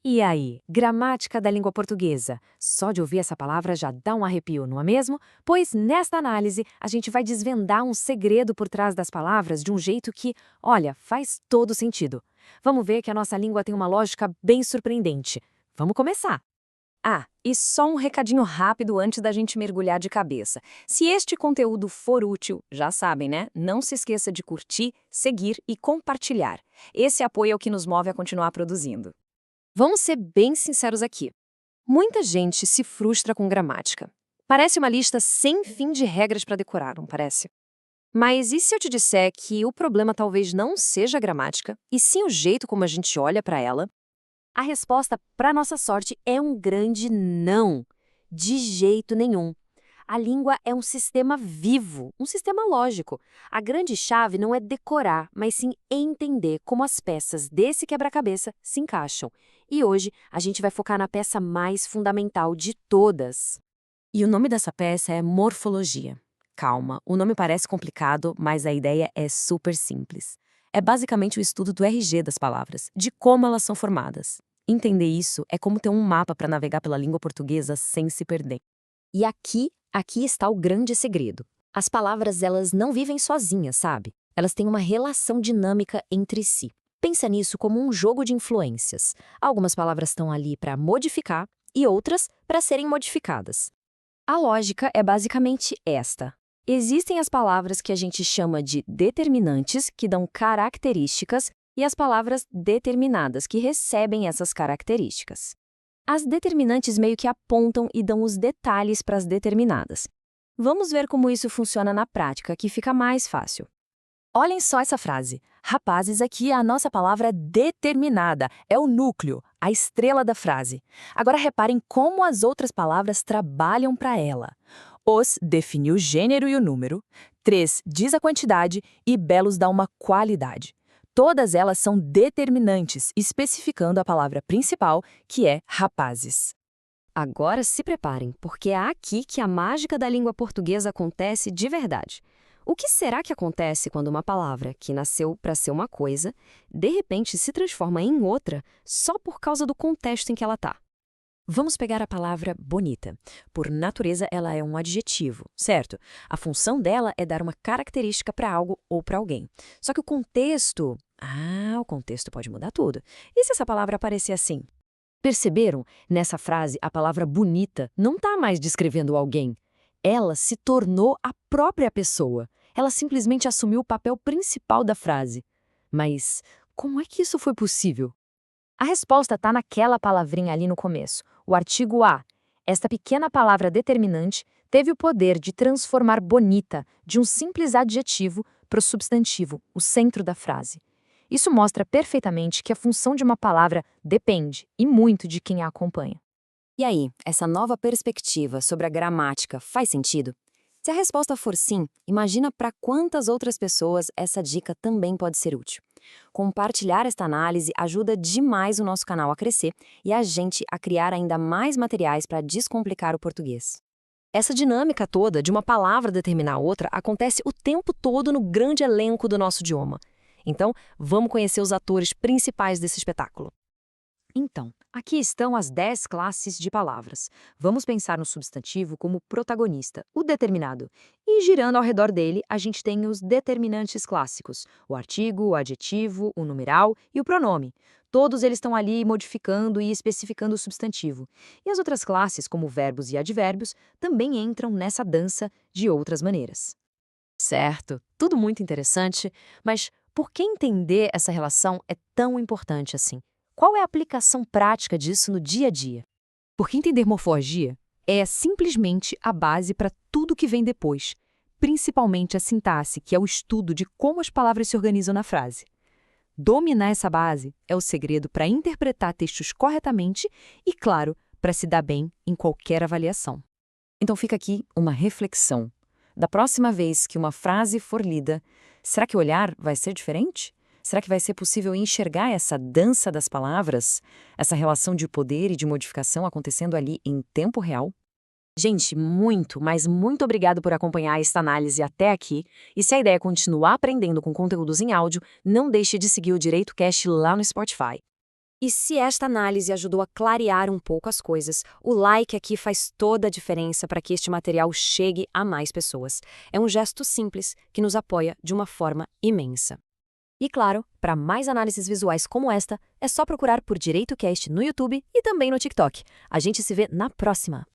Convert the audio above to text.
E aí, gramática da língua portuguesa? Só de ouvir essa palavra já dá um arrepio, não é mesmo? Pois nesta análise, a gente vai desvendar um segredo por trás das palavras de um jeito que, olha, faz todo sentido. Vamos ver que a nossa língua tem uma lógica bem surpreendente. Vamos começar! Ah, e só um recadinho rápido antes da gente mergulhar de cabeça. Se este conteúdo for útil, já sabem, né? Não se esqueça de curtir, seguir e compartilhar. Esse apoio é o que nos move a continuar produzindo. Vamos ser bem sinceros aqui. Muita gente se frustra com gramática. Parece uma lista sem fim de regras para decorar, não parece? Mas e se eu te disser que o problema talvez não seja a gramática, e sim o jeito como a gente olha para ela? A resposta, para nossa sorte, é um grande não. De jeito nenhum. A língua é um sistema vivo, um sistema lógico. A grande chave não é decorar, mas sim entender como as peças desse quebra-cabeça se encaixam. E hoje a gente vai focar na peça mais fundamental de todas. E o nome dessa peça é morfologia. Calma, o nome parece complicado, mas a ideia é super simples. É basicamente o estudo do RG das palavras, de como elas são formadas. Entender isso é como ter um mapa para navegar pela língua portuguesa sem se perder. E aqui está o grande segredo. As palavras, elas não vivem sozinhas, sabe? Elas têm uma relação dinâmica entre si. Pensa nisso como um jogo de influências. Algumas palavras estão ali para modificar e outras para serem modificadas. A lógica é basicamente esta. Existem as palavras que a gente chama de determinantes, que dão características, e as palavras determinadas, que recebem essas características. As determinantes meio que apontam e dão os detalhes para as determinadas. Vamos ver como isso funciona na prática, que fica mais fácil. Olhem só essa frase. Rapazes, aqui a nossa palavra determinada, é o núcleo, a estrela da frase. Agora reparem como as outras palavras trabalham para ela. Os define o gênero e o número, 3 diz a quantidade e belos dá uma qualidade. Todas elas são determinantes, especificando a palavra principal, que é rapazes. Agora se preparem, porque é aqui que a mágica da língua portuguesa acontece de verdade. O que será que acontece quando uma palavra, que nasceu para ser uma coisa, de repente se transforma em outra só por causa do contexto em que ela está? Vamos pegar a palavra bonita. Por natureza, ela é um adjetivo, certo? A função dela é dar uma característica para algo ou para alguém. Só que o contexto... o contexto pode mudar tudo. E se essa palavra aparecer assim? Perceberam? Nessa frase, a palavra bonita não está mais descrevendo alguém. Ela se tornou a própria pessoa. Ela simplesmente assumiu o papel principal da frase. Mas como é que isso foi possível? A resposta está naquela palavrinha ali no começo, o artigo a. Esta pequena palavra determinante teve o poder de transformar bonita de um simples adjetivo para o substantivo, o centro da frase. Isso mostra perfeitamente que a função de uma palavra depende, e muito, de quem a acompanha. E aí, essa nova perspectiva sobre a gramática faz sentido? Se a resposta for sim, imagina para quantas outras pessoas essa dica também pode ser útil. Compartilhar esta análise ajuda demais o nosso canal a crescer e a gente a criar ainda mais materiais para descomplicar o português. Essa dinâmica toda de uma palavra determinar outra acontece o tempo todo no grande elenco do nosso idioma. Então, vamos conhecer os atores principais desse espetáculo. Então, aqui estão as 10 classes de palavras. Vamos pensar no substantivo como protagonista, o determinado. E girando ao redor dele, a gente tem os determinantes clássicos, o artigo, o adjetivo, o numeral e o pronome. Todos eles estão ali modificando e especificando o substantivo. E as outras classes, como verbos e advérbios, também entram nessa dança de outras maneiras. Certo, tudo muito interessante, mas por que entender essa relação é tão importante assim? Qual é a aplicação prática disso no dia a dia? Porque entender morfologia é simplesmente a base para tudo que vem depois, principalmente a sintaxe, que é o estudo de como as palavras se organizam na frase. Dominar essa base é o segredo para interpretar textos corretamente e, claro, para se dar bem em qualquer avaliação. Então fica aqui uma reflexão. Da próxima vez que uma frase for lida, será que o olhar vai ser diferente? Será que vai ser possível enxergar essa dança das palavras, essa relação de poder e de modificação acontecendo ali em tempo real? Gente, muito, mas muito obrigado por acompanhar esta análise até aqui. E se a ideia é continuar aprendendo com conteúdos em áudio, não deixe de seguir o Direito Cast lá no Spotify. E se esta análise ajudou a clarear um pouco as coisas, o like aqui faz toda a diferença para que este material chegue a mais pessoas. É um gesto simples que nos apoia de uma forma imensa. E claro, para mais análises visuais como esta, é só procurar por DireitoCast no YouTube e também no TikTok. A gente se vê na próxima!